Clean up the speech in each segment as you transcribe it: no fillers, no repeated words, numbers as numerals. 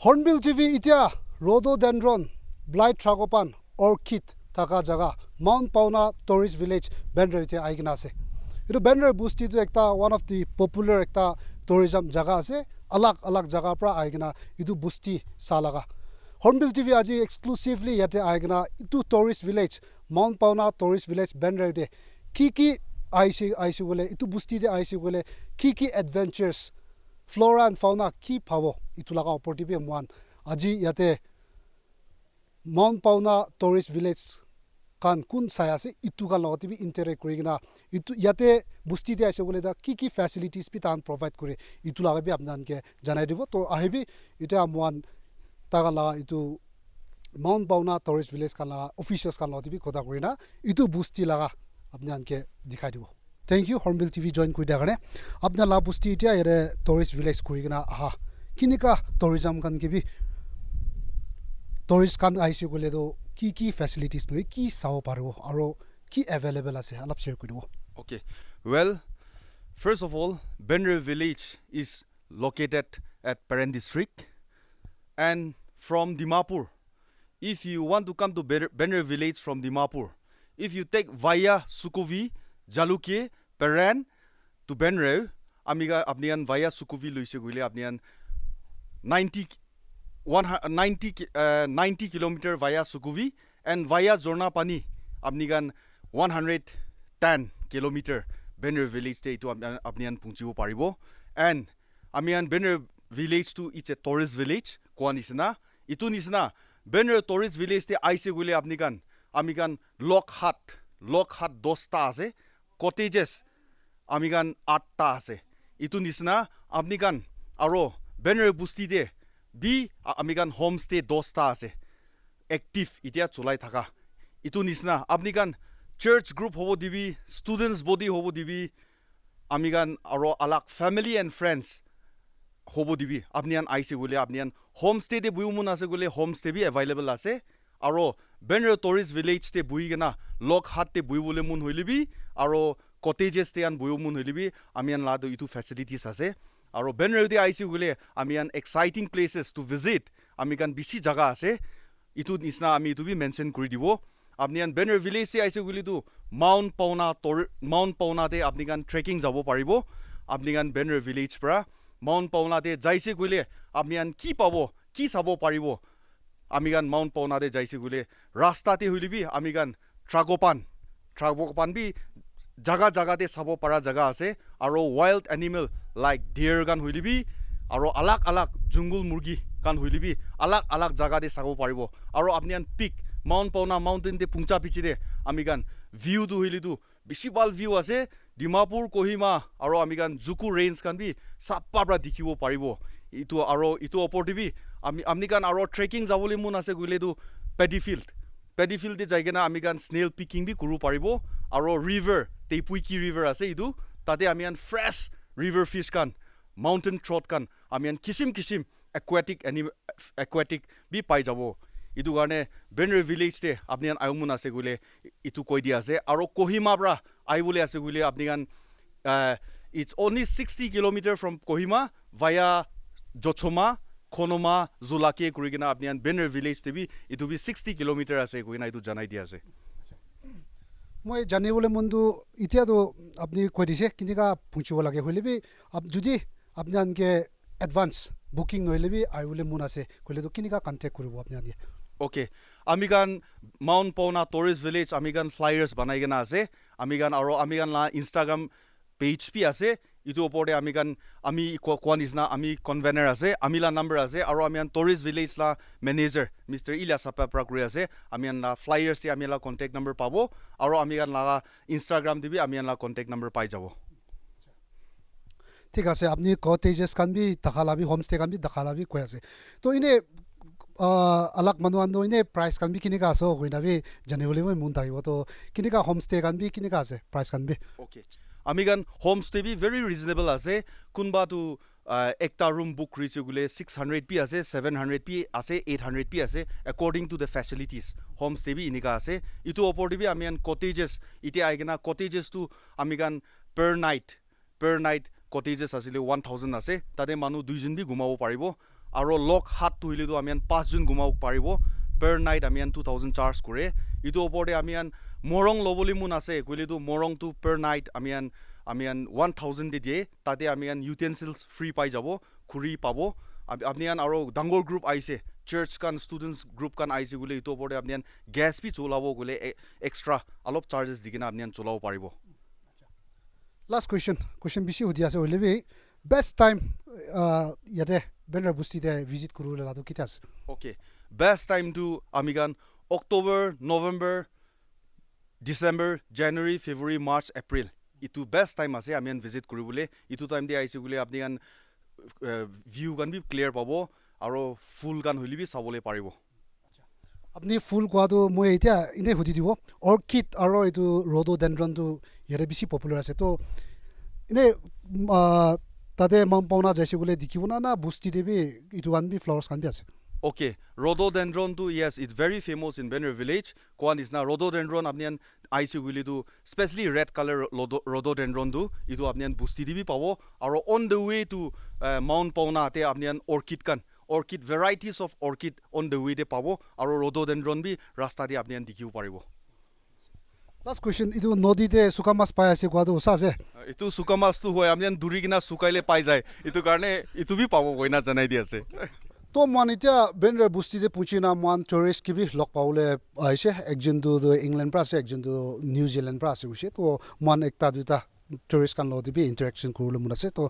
Hornbill TV itia rhododendron blight tragopan orchid taka jaga Mount Pauna tourist village Benre itia aigina ase itu Benre busti tu ekta one of the popular ekta tourism jaga ase alag jaga pra aigina itu busti salaga Hornbill TV aji exclusively yate aigina itu tourist village Mount Pauna tourist village Benre de ki IC gole itu busti de IC gole ki adventures flora and fauna ki phawo itulaga opportunity muan aji yate Mount Pauna tourist village kan kun sayase itu kan logati bi interact kurigina itu yate busti de ase gole da ki facilities bi tan provide kore itulaga bi apnan ke janai dibo to ahebi ita muan tagala itu Mount Pauna tourist village kala officials kan logati bi koda kurina itu busti laga apnan ke dikhai dibo Thank you Hornbill TV join kuri dagane apna la busti itia yere tourist village kurigina aha kinika tourism kan ke bi tourist kan aisi gole do ki facilities noi ki sao paro aro ki available ase alap share kuri do Okay, well, first of all, Benre village is located at Paren district, and from Dimapur, if you want to come to Benre village from Dimapur, if you take via Sukuvi, Jalukie, Paren to Benre, amiga apnian via Sukuvi luise guile apnian 90 kilometer via Sukuvi and via Zorna Pani apnigan 110 kilometer Benre village te itu apnian pungchibo paribo and amian Benre village to it's a tourist village kwanisna itu nisna Benre tourist village te aise gule apnigan amigan Lockhart 10 ase cottages amigan 8 ase itu nisna apnigan aro Benre busti de bi amigan homestay 10 ase active itia chulai thaka itu nisna apnigan church group hobo dibi students body hobo dibi amigan aro alak family and friends hobo dibi apnian aise gule apnian homestay de buimun ase gule homestay bi available ase aro Benre tourist village te buigena Lockhart te buibole mun hoilibi aro cottages te an buimun hoilibi amian la do itu facilities ase aro Benre de aise gule amian exciting places to visit amigan bisi jaga ase itu nisna ami itu bi mention kuri dibo apnian Benre village se aise guli tu Mount Pauna te apnigan trekking jabo paribo apnigan Benre village pra Mount Pauna te jaise gule apnian ki pabo ki sabo paribo amigan Mount Pauna te jaise gule rasta te hulibi amigan Tragopan bi jaga te sabo para jaga ase aro wild animal like deer gan hulibi aro alak jungle murgi kan hulibi alak jaga te sabo paribo aro apnian peak Mount Pauna mountain te pungcha pichire amigan view tu hili tu bisibal view ase Dimapur Kohima aro amigan Juku range kan bi sappa pra dikhibo paribo itu opportunity amnikan aro trekking jabole mun ase guile tu paddy field te jaigena amigan snail picking bi kuru paribo aro river Tepuiki river ase itu tate amian fresh river fish kan mountain trout kan amian kisim aquatic bi pai jabo itu garne Benre village te apnian ayumun ase gule itu koi dia ase aro Kohima bra aibole ase gule apnigan it's only 60 kilometer from Kohima via Jochoma Konoma Zulake kurigina apnian Benre village te bi itu bi 60 kilometer ase koina itu janai dia ase moi janibole mundu itia to apni koi dise kinika pungchibo lage hoilebi judi apnan ke advance booking noilebi aibole mun ase kole to kinika contact kuribo apnan dia Okay, amigan Mount Pauna tourist village amigan flyers banai gena ase amigan la Instagram page pi ase itu opore amigan ami kwanisna ami convener ase amila number ase aro amian tourist village la manager Mr. Ilya Sapra kuri ase amian la flyers ti amila contact number pabo aro amigan la Instagram dibi amian la contact number pai jabo ঠিক আছে আপনি cottages kan bi takhala bi homestay kan bi takhala bi koi ase to ine alak manuan no ine price kan bi kinika so hoina bi janibole moi mun taibo to kinika homestay kan bi kinika ase price kan bi okay amigan homestay bi very reasonable ase kunba tu ekta room book riche gule 600 pi ase 700 pi ase 800 pi ase according to the facilities homestay bi inika ase itu opor bi amian cottages ite aigena cottages tu amigan per night cottages asile 1000 ase tade manu duijon bi gumabo paribo aro lok hat tu hile tu amian 5 jun gumau paribo per night amian 2000 charge kore itu oporde amian morong loboli mun ase koile tu morong tu per night amian 1000 de die tate amian utensils free pai jabo khuri pabo amian aro dangor group aise church kan students group kan aise gule itu oporde amian gas pi cholabo gule extra alop charges digina amian cholao paribo. Last question bisi hudia ase hoile bi best time yate Bandra Busti de visit kurule la to kitas. Okay, best time to amigan October, November, December, January, February, March, April. Itu best time ase amian visit kuribule. Itu time de aise gule apni kan view kan bi clear pabo aro full kan hoili bi sabole paribo. Apni full kwa to moi etia ine hudi dibo orchid aro itu rhododendron to yare bisi popular ase to ine tate Mount Pauna jaise gule dikhibona na Busti de bi itu kan bi flowers kan bi ase. Okay, rhododendron too, yes, it's very famous in Bandra village. Kwan is na rhododendron apnian aise gule tu especially red color rhododendron tu itu apnian Busti de bi pabo aro on the way to Mount Pauna te apnian orchid varieties of orchid on the way de pabo aro rhododendron bi rasta de apnian dikhiu paribo. Last question itu nodi de sukamas pai ase kwa to usa ase. Itu sukamas tu hoy apnian duri gina sukaile pai jai itu karne itu bi pabo hoina janai di ase. To man itia Bandra Busti de puchina man tourist ki bi lok paule aise ekjon to England pra ase ekjon to New Zealand pra ase use to man ekta duta tourist kan lo de bi interaction kurule mun ase to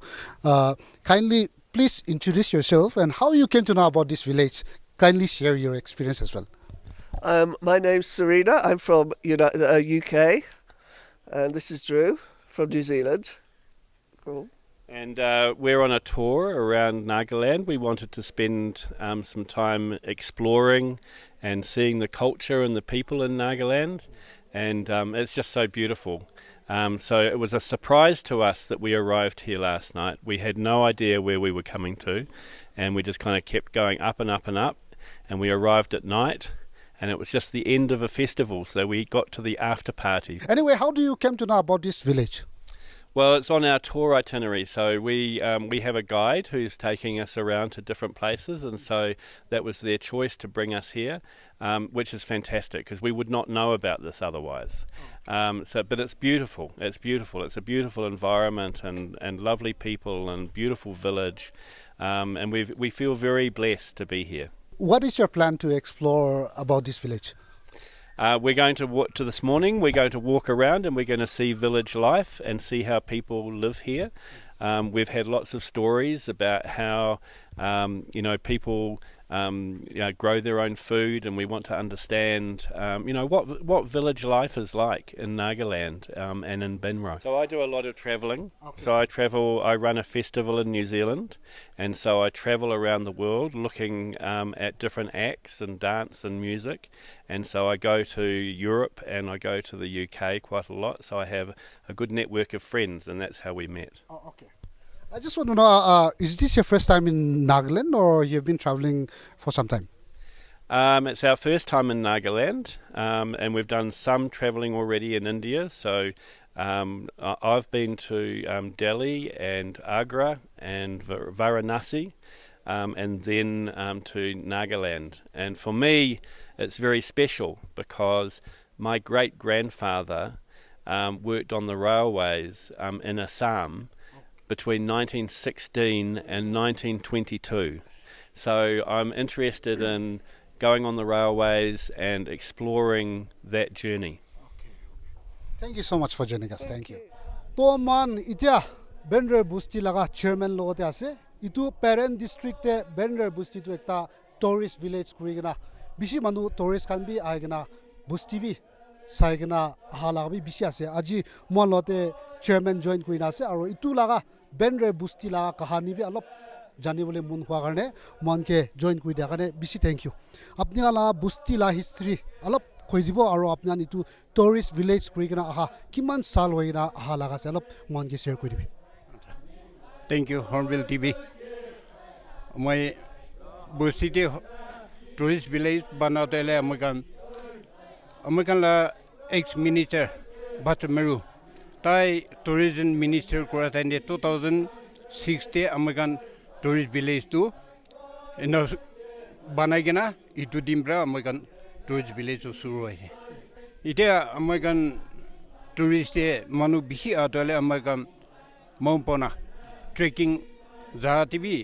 kindly please introduce yourself and how you came to know about this village. Kindly share your experience as well. My name's Serena. I'm from UK, and this is Drew from New Zealand. Cool. And we're on a tour around Nagaland. We wanted to spend some time exploring and seeing the culture and the people in Nagaland, and it's just so beautiful. So it was a surprise to us that we arrived here last night. We had no idea where we were coming to, and we just kind of kept going up and up and up, and we arrived at night. And it was just the end of a festival, so we got to the after party. Anyway, how do you come to know about this village? Well, it's on our tour itinerary, so we have a guide who's taking us around to different places, and so that was their choice to bring us here, which is fantastic because we would not know about this otherwise. But it's beautiful. It's beautiful. It's a beautiful environment and lovely people and beautiful village, and we feel very blessed to be here. What is your plan to explore about this village? We're going to this morning. We're going to walk around and we're going to see village life and see how people live here. We've had lots of stories about how people grow their own food, and we want to understand what village life is like in Nagaland and in Benra. So I do a lot of travelling. Okay. So I run a festival in New Zealand, and so I travel around the world looking at different acts and dance and music. And so I go to Europe and I go to the UK quite a lot. So I have a good network of friends, and that's how we met. Oh, okay. I just want to know, is this your first time in Nagaland or you've been traveling for some time? It's our first time in Nagaland, and we've done some travelling already in India. So I've been to Delhi and Agra and Varanasi, and then to Nagaland. And for me, it's very special because my great-grandfather worked on the railways in Assam between 1916 and 1922. So I'm interested in going on the railways and exploring that journey. Okay. Thank you so much for joining us. Thank you. To man itia Bandra Busti laga chairman logote ase. Itu parent district te Bandra Busti to ekta tourist village kurigena. Bishi manu tourist kan bi aigena Busti bi saigena hala bi bisi ase. Aji mon lote chairman join kuina ase aro itu laga Bandra Busti laga kahani bi alop jani bole mun hua karne mon ke join kui dia karne bisi thank you. Apni la Busti la history alop koi dibo aro apna itu tourist village kurigena aha kiman sal hoina aha laga se alop mon ke share koi dibi. Thank you, Hornbill TV. My Busti tourist village बनाते ले American ला ex-minister Batmeru ताई tourism minister कोरा था ने 2006 American tourist village तो এনে বানাই কিনা ইটো দিম পৰা মই কান টুৰিষ্ট ভিলেজ শুরু হয়েছে এতিয়া মই কান টুরিস্টে মানুহ বেশি আতলে আমার কান মৌপনা ট্রেকিং যাহাতে বি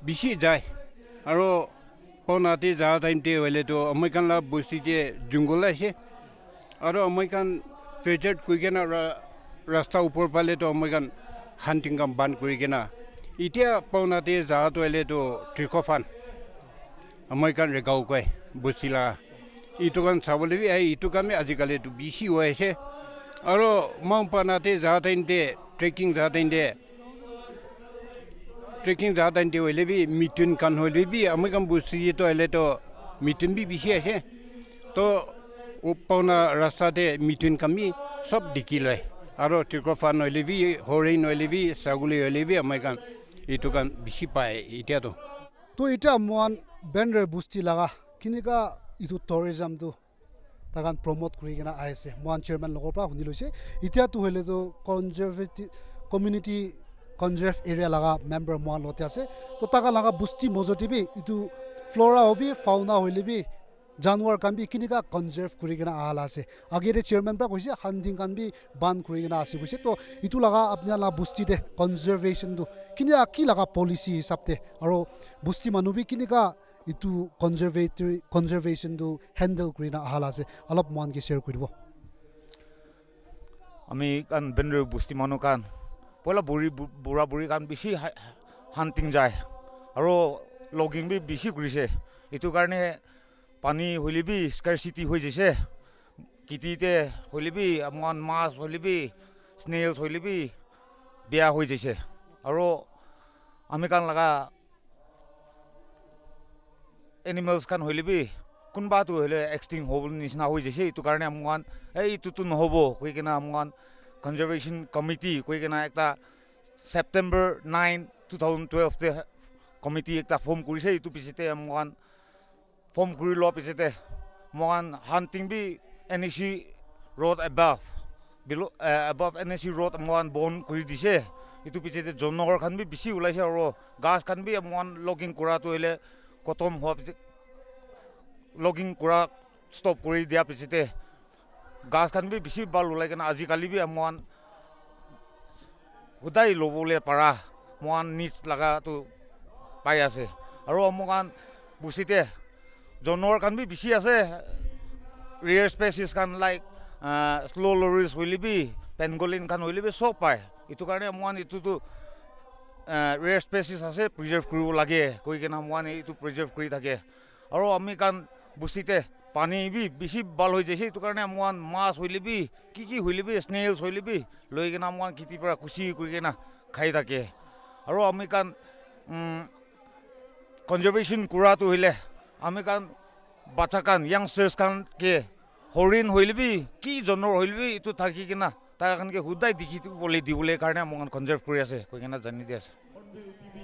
বেশি যায় আর পনাতে যাওয়া টাইমতে হলে তো আমি কান বস্তিতে জঙ্গল আছে আর আমি কান ট্রেজার্ট কই কেনা রাস্তা উপর পালে তো আমি কান হান্টিং কাম বান করি কেনা এতিয়া পনাতে যাওয়াত হলে তো ট্রিকোফান আমি কান রেগাও কয় বস্তিলা ইটো কান চাবলৈ ইটো কামে আজিকালি বেশি হৈ আছে আৰু মৌপানাতে যাওয়া টাইমতে ট্রেকিং যাওয়া টাইমতে হলে বি মিটুন কান হলে বি আমি কাম বস্তি তো হলে তো মিটুন বি বেশি আছে তো পাওনা রাস্তাতে মিটুন কামি সব দেখি লয় আৰু ট্রিকোফান হলে বি হরিণ হলে বি ছাগলী হলে বি আমি কান ইটো কান বেশি পায় এতিয়াতো তো এটা মন বেন্ডাৰ বুস্তি লাগা কিনিকা ইটো টুৰিজমটো তাকান প্ৰমোট কৰি কিনা আহিছে মন চেয়াৰমেন লগৰ পৰা শুনি লৈছে এতিয়াতো হ'লে তো কনজাৰভেটিভ কমিউনিটি কনজাৰ্ভ এৰিয়া লাগা মেম্বাৰ মন লতে আছে তো তাকা লাগা বুস্তি মজতি বি ইটো ফ্লোৰা হবি ফাউনা হইলে বি জানুৱাৰ কান বি কিনিকা কনজাৰ্ভ কৰি কিনা আহলা আছে আগেৰে চেয়াৰমেন পৰা কৈছে হান্ডিং কান বি বান কৰি কিনা আছে কৈছে তো ইটো লাগা আপোনাৰ লা বুস্তিতে কনজাৰভেশ্যনটো কিনিকা কি লাগা পলিচি হিচাপতে আৰু বুস্তি মানুহ বি কিনিকা ইটো কনজাৰভেশ্যনটো হেণ্ডেল কৰি না আহলা আছে অলপ মনকে শ্বেয়াৰ কৰিব আমি কান বেন্ডাৰ বস্তি মানুহ কান পয়লা বুঢ়া বুঢ়ী কান বেছি হান্টিং যায় আৰু লগিং বি বেছি কৰিছে এইটো কাৰণে পানী হলে বি স্কাৰচিটি হৈ যাইছে কিটিতে হলে বি আমাৰ মাছ হলে বি স্নেলছ হলে বি বেয়া হৈ যাইছে আৰু আমি কান লাগা এনিমেলছ কান হলে বি কোনোবাটো হলে এক্সটিং হ'ব নিচিনা হৈ যাইছে এইটো কাৰণে আমাৰ এইটোতো নহ'ব কৈ কিনে আমাৰ কনজাৰভেশ্যন কমিটি কৈ কিনে একটা ছেপ্টেম্বৰ 9, 2012 কমিটি একটা ফৰ্ম কৰিছে এইটো পিছতে আমাৰ ফৰ্ম কৰি লোৱাৰ পিছতে আমাৰ হান্টিং বি NEC road above NEC road আমাৰ বন্ধ কৰি দিছে এইটো পিছতে জনগৰ খান বি বেছি ওলাইছে আৰু গাছ খান বি আমাৰ লগিং কৰাটো হ'লে খতম হোৱাৰ পিছত লগিং কৰা ষ্টপ কৰি দিয়াৰ পিছতে গাছ খান বি বেছি ভাল ওলাই কিনে আজিকালি বি আমাৰ সদায় ল'বলৈ পাৰা আমাৰ নিজ লগাটো পাই আছে আৰু আমাৰ বস্তিতে জনৱাৰ খান বি বেছি আছে ৰেয়াৰ স্পেচিছ খান লাইক স্লো লৰিছ হইলে বি পেনগলিন খান হইলে বি সব পায় এইটো কাৰণে আমাৰ এইটোতো ৰেয়াৰ স্পেচিছ আছে প্ৰিজাৰ্ভ কৰিব লাগে কৈ কিনে আমাৰ এইটো প্ৰিজাৰ্ভ কৰি থাকে আৰু আমি কান বস্তিতে পানী বি বেছি ভাল হৈ যাইছে এইটো কাৰণে আমাৰ মাছ হইলে বি কি হইলে বি স্নেলছ হইলে বি লৈ কিনে আমাৰ খেতিৰ পৰা খুচি কৰি কিনে খাই থাকে আৰু আমি কান কনজাৰভেশ্যন কৰাটো হ'লে আমি কান বাচ্চা কান ইয়াংষ্টাৰ্ছ কান কে হৰিণ হইলে বি কি জনৰ হইলে বি এইটো থাকি কিনা তাৰ কানকে সদায় দিবলৈ কাৰণে আমাৰ কনজাৰ্ভ কৰি আছে কৈ কিনে জানি দি আছে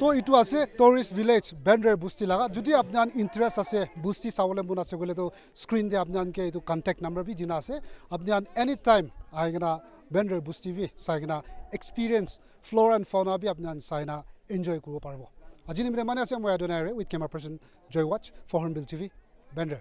তো ইটো আছে টুৰিষ্ট ভিলেজ বেন্ডাৰ বুস্তি লাগা যদি আপনার ইন্টারেস্ট আছে বুস্তি চাবলৈ মন আছে গ'লে তো স্ক্রিন দিয়ে আপনাকে এইটো কন্টেক্ট নাম্বার বি দিনা আছে আপনি এনি টাইম আহি কিনা বেন্ডাৰ বুস্তি বি চাই কিনা এক্সপিৰিয়েঞ্চ ফ্লোৰ এণ্ড ফৌনা বি আপনাৰ চাই না এনজয় কৰিব পাৰিব আজি নিমিত্তে মানে আছে মই আদনাৰে with camera person Joy watch for hornbill TV বেন্ডাৰ